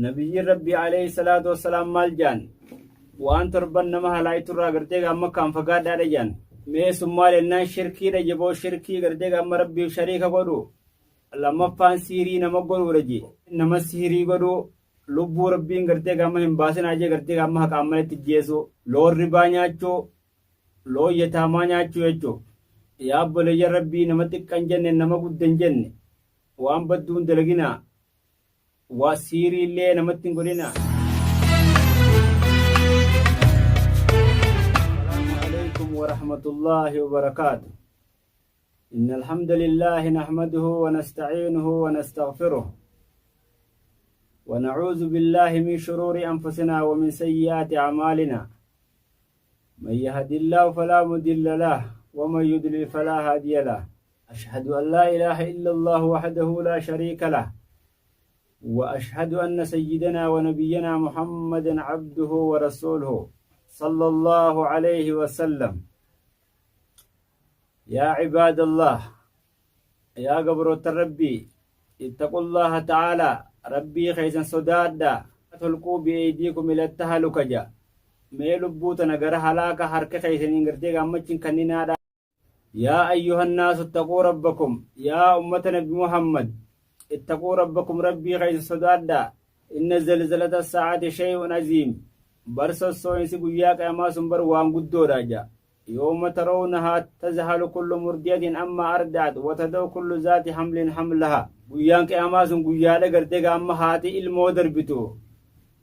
نبي ربي عليه الصلاة والسلام مال جان وان تربن نما هلاي ترى غرتي غام كان فقاد على جان مي سمال ان شركي رجبو شركي غرتي غام ربي شريك غدو لما فان سيري نما غدو رجي نما سيري غدو لبو ربي غرتي غام هم باسن اجي غرتي غام حق عمل تجيسو لور ربانياچو لو يتامانياچو يچو يا بولي ربي نما تكنجن نما غدن جن وان بدون دلغينا وسيري اللي نمتن قلنا. السلام عليكم ورحمة الله وبركاته. إن الحمد لله نحمده ونستعينه ونستغفره ونعوذ بالله من شرور أنفسنا ومن سيئات أعمالنا من يهد الله فلا مضل له ومن يضلل فلا هادي له أشهد أن لا إله إلا الله وحده لا شريك له وأشهد أن سيدنا ونبينا محمد عبده ورسوله صلى الله عليه وسلم. يا عباد الله يا قبرة الربي اتقوا الله تعالى ربي خيسا صدادا تلقوا بأيديكم إلى التهلك جا ميلبوت نقر هلاك حرك خيسا ننقرتيك أمتشن كننا. يا أيها الناس اتقوا ربكم يا أمة نبي محمد اتقوا ربكم ربي خيس صدادا إن زلزلة الساعة شيء عظيم برس الصوينس قياك أما سنبر وانقدو راجا يوم ترونها تزهل كل مرضية أما أردعت وتدو كل ذات حمل حملها قياك أما سن قيالا قرتك أما هاتي المودر بتو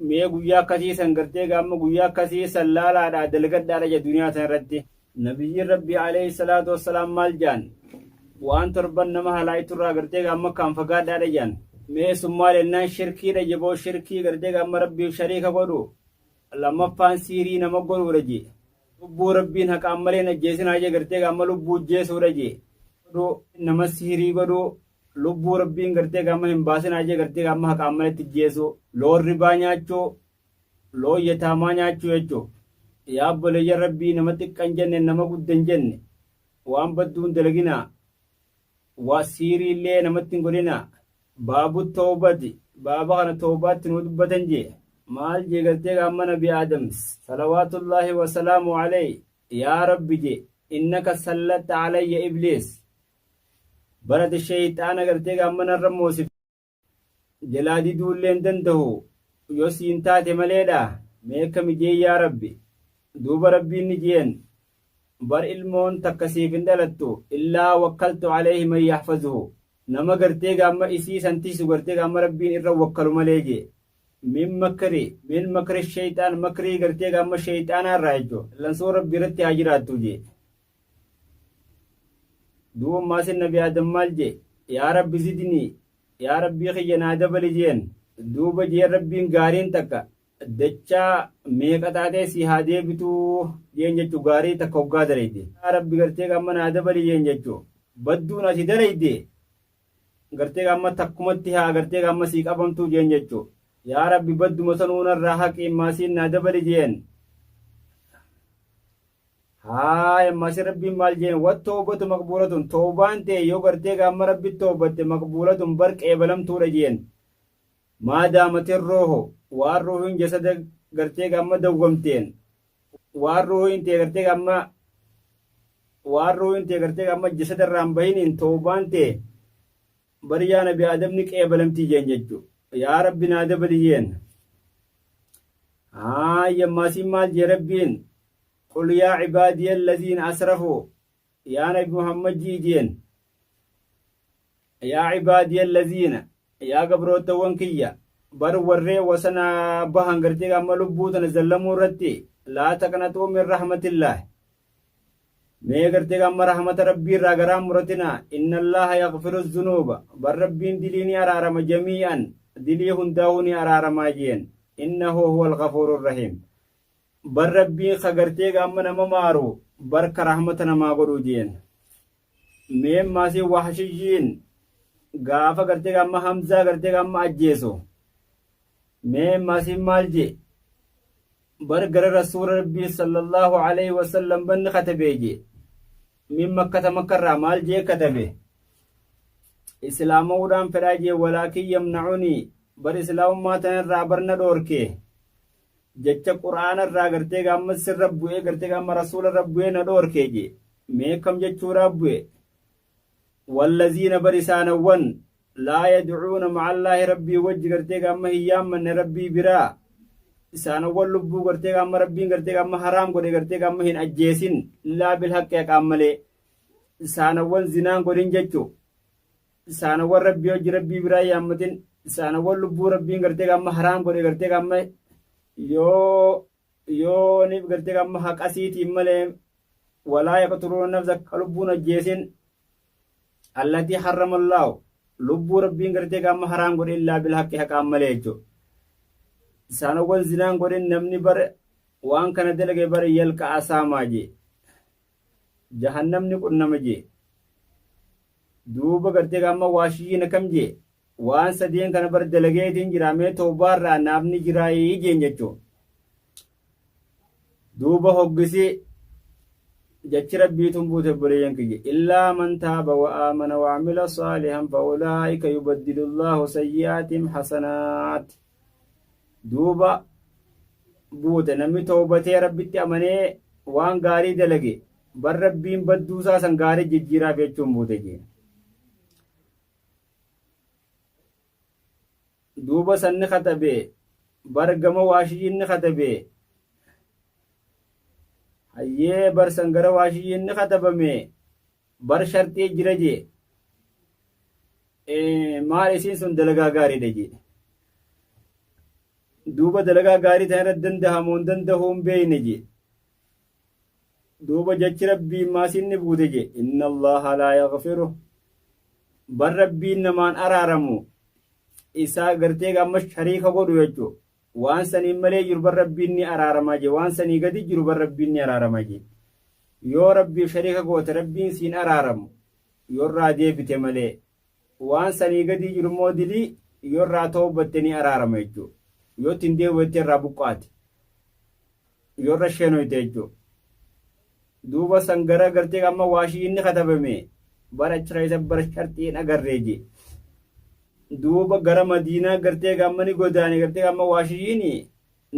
مي قياك كسيسا قرتك أما قياك كسيسا لا دلقت دارجة دنيا تنردي نبي ربي عليه الصلاة والسلام مالجان وان تربن نما هلاي ترى غرتي غام كان فقاد على جان مي سمال ان شركي رجبو شركي غرتي غام ربي شريك غدو لما فان سيري نما غدو رجي لبو ربي حق عملنا جيسنا اجي غرتي غام لبو جيسو رجي غدو نما سيري غدو لبو ربي غرتي غام هم باسنا اجي غرتي غام حق عمل تجيسو لور ربانياچو لو يتامانياچو يچو يا بولي ربي نما تكنجن نما غدن جن وان بدون دلغينا وسيري اللي نمتن قلنا باب التوبة بابا أنا توبات ندبتن جي مال جي قلتك أما نبي آدم صلوات الله وسلامه عليه يا رب جي إنك سلت علي إبليس برد الشيطان قلتك أما نرموس جلادي دولين دنده يوسين تاتي مليدا ميكم جي يا ربي دوب ربي نجين بر المون تكسيف اندلتو إلا وكلت عليه من يحفظه نما قرتيق أما إسي سنتيس قرتيق أما ربين إرى وكلوا مليجي من مكر الشيطان مكري قرتيق أما الشيطان الراجو لنصور ربي رتي عجراتو جي دوم ماس النبي آدم مالجي يا رب زدني يا ربي خينا دبل جين دوب جي ربين غارين تكا dachaa meeqa taatee si haa deebituu jeen jechuu gaarii takka hoggaa darayde rabbi gartee gamma naa dabali jeen jechuu badduun asi darayde gartee gamma takkumatti haa gartee gamma sii qabamtuu jeen jechuu yaa rabbi badduma sanuunarraa haqii maasiin naa dabali jeen haaya maasi rabbiin maal jeen wattoobatu maqbuulatun toobaan ta'e yoo gartee gamma rabbi toobatte maqbuulatun bar qeebalamtuudha jeen maadaamatin rooho waan ruuhin jasada gartee gamma dawwamteen waan ruuhin tee gartee gamma jasada irraan bahiniin toobaan tee bari yaa nabi aadamni qeebalamtii jeen jechuu yaa rabbi naa dabali jeen yammaasiin maal jee rabbiin qul yaa cibaadiya alladhiina asrafuu yaa nabi muhammad jii jeen yaa cibaadiya alladhiina yaa gabrootawwan kiyya bar warree wasana bahan gartee gamma lubbuutana zallamuu irratti laa taqnatuu min rahmatillah mee gartee gamma rahmata rabbii irraa garaa muratina inna allaha yaghfiru dhunuuba bar rabbiin dilii ni araarama jamii'an dilii hundaa'uu ni araaramaa jeen innahu huwa alghafuuru rahiim bar rabbiin ka gartee gamma nama maaru barka rahmata namaa godhuu jeen mee maasii wahshiyyiin gaafa gartee gamma hamzaa gartee gamma ajjeesu mee maasiin maal jee bar gara rasuula rabbii sallallahu alaihi wasallam banni katabee jee min makkata makkarraa maal jee katabe islaamawudhaan fedhaa jee walaakin yamnacunii bar islaamummaa tanarraa barna dhoorkee jecha quraanarraa gartee gaamma sirra bu'ee gartee gaamma rasuularra bu'ee na dhoorkee je mee kam jechuudhaa bu'e wallaziina bar isaanawwan laa yadcuuna maca allaahi rabbii wajji gartee gaamma hin yaammanne rabbii biraa isaanawwan lubbuu gartee gaamma rabbiin gartee gaamma haraam godhe gartee gaamma hin ajjeesin illaa bilhaqqi haqaan malee isaanawwan zinaan godhin jechu isaanawwan rabbii wajji rabbii biraa yaammatin isaanawwan lubbuu rabbiin gartee gaamma haraam godhe gartee gaamma yoo nif gartee gaamma haqasiitiin malee walaa yaqtuluuna nafsa ka lubbuun ajjeesin allatii harrama allaahu lubbuu rabbiin gartee gaamma haraam godhe illaa bilhaqqi haqaan malee jechu isaanawwan zinaan godhin namni bar waan kana dalage bar yalqa asaamaa je jahannamni qunnama je duuba gartee gaamma waashiyyiin akkam je waan sadeen kana bar dalageetiin jiraamee toobaarraa naafni jiraayii jeen jechuu duuba hoggisi jechi rabbiitun buute buleeyyan kiyye illaa man taaba wa aamana wa amila saalihan fa ulaa'ika yubaddilu llaahu sayyi'aatihim hasanaat duuba buute namni toobatee rabbitti amanee waan gaarii dalage bar rabbiin badduusaa san gaarii jijjiiraaf jechuun buute jee duuba sanni katabee bar gama waashiyyiinni katabee hayyee bar san gara waashiyyiinni katabame bar sharxii jira jee maal isiin sun dalagaa gaariidha jee duuba dalagaa gaarii tan irratti dandahamuun dandahuun beeyne je duuba jechi rabbiin maasinni buute je inna allaha laa yaghfiru bar rabbiin namaan araaramu isaa gartee gaamma shariika godhu jechu waan saniin malee jiru bar rabbiin ni araaramaa je waan sanii gadi jiru bar rabbiin ni araaramaa je yoo rabbiif shariika goote rabbiin siin araaramu yoorraa deebite malee waan sanii gadi jiru moo dilii yoorraa toobatte ni araarama jechuu yoo ittiin deebi'etti irraa buqqaate yoorra sheenoyte jechuu duuba san gara gartee gaamma waashiyyiinni katabame bara achira isa bara sharxiin agarree je duuba gara madiinaa gartee gaamma ni godaane gartee gaamma waashiyyiini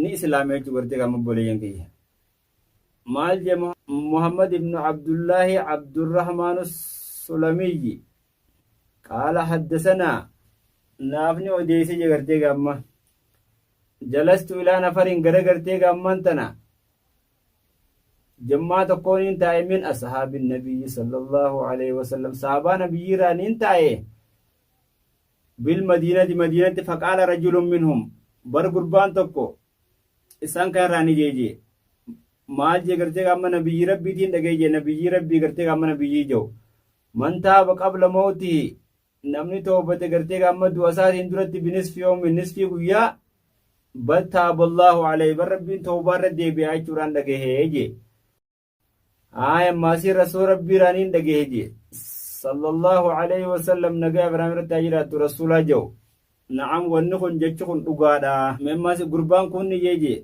ni islaame jechuu gartee gaamma boleeyyan kiyya maal je muhammad ibnu abdullaahi abdurrahmaanu sulamiyyi qaala haddasanaa naafni odeeyse je gartee gaamma jalastu ilaa nafarin gara gartee gaamman tana jammaa tokkooniin taa'e min ashaabin nabiyyi sallallahu alaihi wasallam sahabaa nabiyyiirraa niin taa'e bil madiinatti faqaala rajulun minhum bar gurbaan tokko isaan kan irraa ni jeeje maal je gartee gaamma nabiyyi rabbiitiin dhageeyye nabiyyi rabbii gartee gaamma nabiyyii jau man taaba qabla mawtihi namni toobate gartee gaamma du'a isaatiin duratti binisfi yoomin nisfii guyyaa bal taaballahu alayhi bar rabbiin toobaarra deebi'aa jechuudhaan dhagahee je aaya maasii rasuul rabbiiraaniin dhagahee je sallallahu alayhi wasallam nagaa ibraahim irratti haa jiraattu rasuulaa jau na'am wanni kun jechi kun dhugaadha memmaasi gurbaan kun ni jeje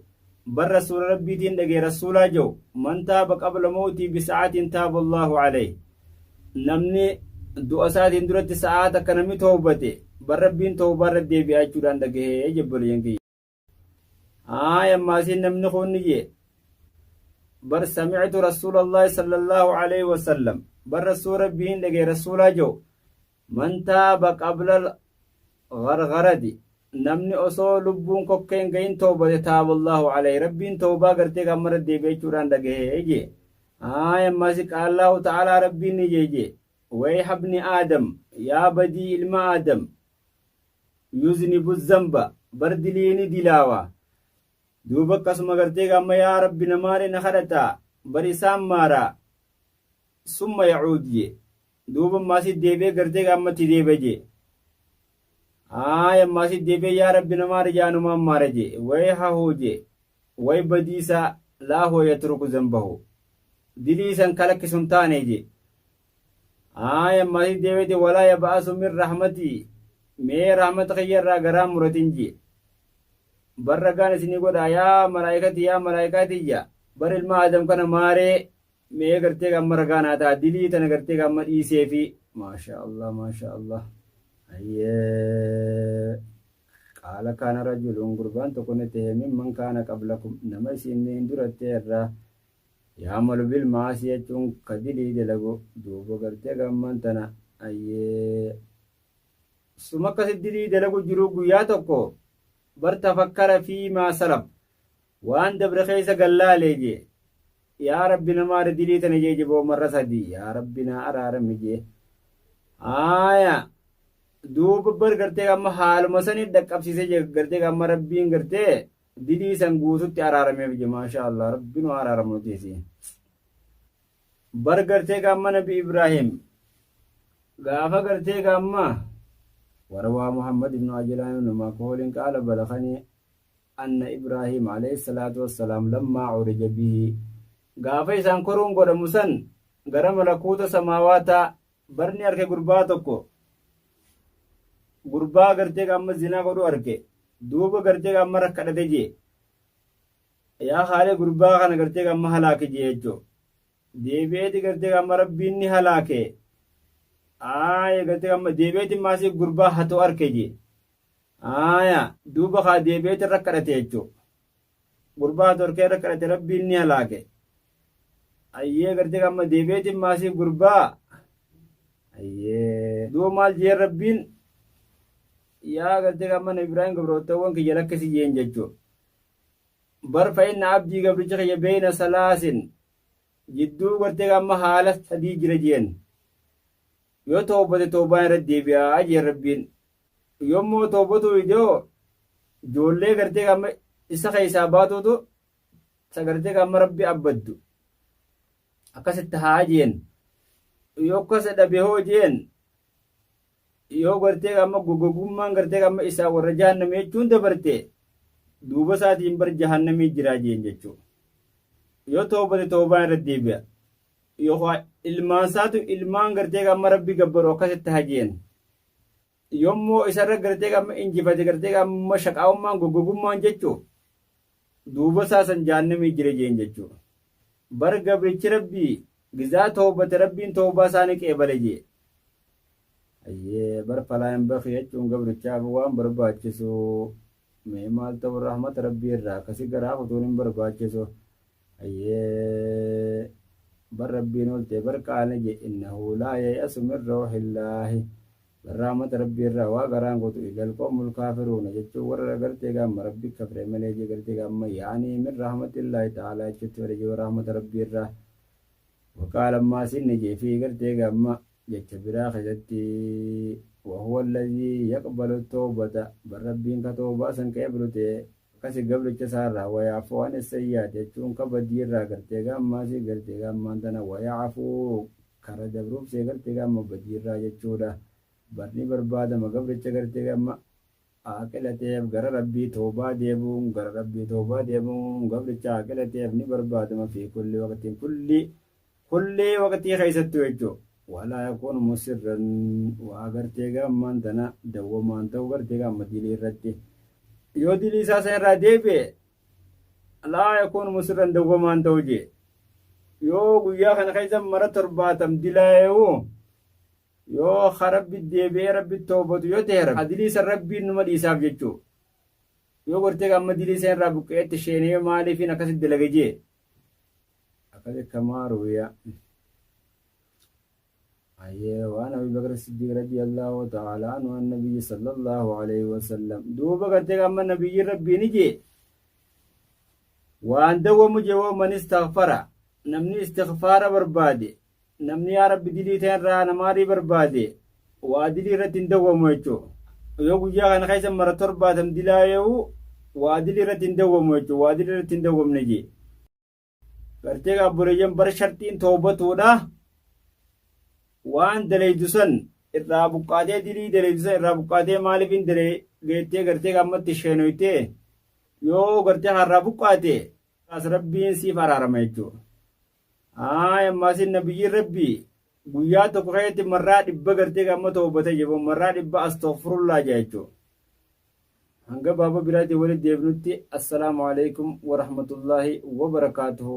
bar rasuula rabbiitiin dhagahee rasuulaa jau man taaba qabla mawtii bisa'aatiin taaballahu alayhi namni du'a isaatiin duratti sa'aat akka namni toobate bar rabbiin toobaarra deebi'aa jechuudhaan dhagahee jebboleeyyan kiyya maasiin namni kun ni je bar samictu rasuulallahi sallallahu alaihi wasallam bar rasuul rabbiin dhagahee rasuulaa jau man taaba qabla gargarati namni osoo lubbuun kokkeen gahin toobate taaballahu alayhi rabbiin toobaa gartee gaammarra deebi'aa jechuudhaan dhagahee je maasi qaallahu ta'aalaa rabbiin ni jeje ويح ابن آدم يا بدي ilma آدم يذنب الذنب بردليني دلاوة دوبا قسم قرتيك أما يا رب نماري نخرتا برسام مارا ثم يعود جي دوبا ماسي ديبي قرتيك أما تديبي جي ماسي ديبي يا رب نماري جانو مارا جي ويحا هو جي وي بديسا لا هو يترك ذنبه دليسا كالك سنتاني جي ماسي ديبي ولا يبعث من رحمتي مي رحمت خير غرام مرتنجي برغان سني غدا يا ملائكتي يا بر الما ادم كان ماري مي غرتي غم رغانا تا دلي تن غرتي غم ديسي في ما شاء الله قال كان رجل قربان تكون تهمين من كان قبلكم نما سنين درت الرا يعمل بالمعصية كدلي دلغو دوبو غرتي غمان تنا أيه سمك سدلي دلغو جرو غياتكو بر تفكر فيما سلف وان دبر خيس قلالي جي يا ربنا ما ردلي تنجي جبو مرة سدي يا ربنا أرارم جي duuba bar gartee amma haaluma sanii dhaqqabsiisee jira gartee amma rabbiin gartee didii san guututti araarameef jira maasha Allah rabbiin waa araaramu teessi bar gartee amma nabi Ibrahim gaafa gartee amma warwaa Muhammad ibn Ajlaan nama koolin qaala balaqanii anna Ibrahim alayhi salaatu wassalaam lammaa urija bihi gaafa isaan koruun godhamu san gara malakuuta samaawataa barni arke gurbaa tokko gurbaa gartee amma zinaa godhu arge duuba gartee amma rakkadhate jee yaa haalee gurbaa kana gartee amma halaake jee jechoo deebi'eeti gartee amma rabbiin ni halaake gartee amma deebi'eeti maasii gurbaa hatoo arke jee duuba haa deebi'eeti rakkadhate jechoo gurbaa hatoo arkee rakkadhate rabbiin ni halaake gartee amma deebi'eeti maasii gurbaa duuba maal jee rabbiin yaa gartee amma Ibrahim gabrootawwan kiyya lakkasi jeen jechuu bar fa'inna abdii gabricha kiyya beeyna salaasin jidduu gartee amma haala sadii jira jeen yoo toobate toobaan irratti deebi'aa jeen rabbiin yommuu toobatu idoo ijoollee gartee amma isa keessaa baatutu isa gartee amma rabbi abbaddu akkasitti haa jeen yoo akkasa dhabe hoo jeen yoo gartee amma gogogummaan gartee amma isaa warra jahannamee jechuun dabarte duuba isaatiin bar jahannamii jiraa jeen jechuu yoo toobate toobaan irratti deebi'a yoo ilmaan isaatu ilmaan gartee amma rabbi gabbaru akkasitti hajeen yommuu isarra gartee amma injifate gartee amma shaqaa'ummaan gogogummaan jechuu duuba isaa san jahannamii jira jeen jechuu bar gabrichi rabbii gizaa toobate rabbiin toobaa isaanii qeebale jee bar falaan bakhi jechuun gabrichaaf waan barbaachisu mee maal ta'u rahmata rabbii irraa akkasii garaa utuun hin barbaachisu bar rabbiin olte bar qaane je innahu laa yay'asu min rawxillaahi bar rahmata rabbii irraa waa garaan gotu igal qawmul kaafiruuna jechuun warra gartee gaamma rabbi kafre malee je gartee gaamma yaanii min rahmatillaahi ta'aalaa jechuutti wala je rahmata rabbii irraa waqaala ammaa sinni je fi gartee gaamma jecha biraa keessatti وهو الذي يقبل التوبة بالربين كتوبة سن كيبلو تي كسي قبل الجسارة ويعفو عن السيئات يجون كبدير را قرتيغا ما سي قرتيغا ما انتنا ويعفو كرد بروب سي قرتيغا ما بدير را يجودا برني بربادة ما قبل الجسارة ما آكلتيف غر ربي توبة ديبون غر ربي توبة ديبون قبل الجسارة ني بربادة ما في كل وقت خيستو يجو ولا يكون مسرا وأغرتيغا من دنا دوما أنت وغرتيغا مديلي ردي يوديلي ساسين رديبي لا يكون مسرا دوما أنت وجي يو غيا خن خيزا مرة ترباتم دلايو يو خرب الديبي رب التوبة يو تهرب أدلي سر ربي نمد إساف جيتشو يو غرتيغا مديلي سين ربك إتشيني مالي فين أكسد دلغجي أكسد كمارو يا وعن أبي بكر الصديق رضي الله تعالى عنه النبي صلى الله عليه وسلم دوبا قرتك أما النبي ربي نجي وأن دوم جو من استغفر نمني استغفار بربادي نمني يا رب دليتين را نماري بربادي وادلي رتين دوم ويتو يوغو جاغن خيسا مرة ترباتم دلايو وادلي رتين دوم ويتو وادلي رتين دوم نجي قرتك أبو رجم برشرتين توبتو ده waan dalaydu san irraa buqqaatee dilii dalaydu san irraa buqqaatee maaliifin geettee gartee gammatti sheenoytee yoo gartee harraa buqqaate as rabbiin siif araarama jechuudha. Ammaasin nabiyyiin rabbii guyyaa tokko keessatti marraa 100 gartee gamma toobbatee jiru marraa 100 astaghfirullaa jechuudha. hanga baaba biraatti walitti deebinutti assalaamu alaykum wa rahmatullaahi wa barakaatuhu.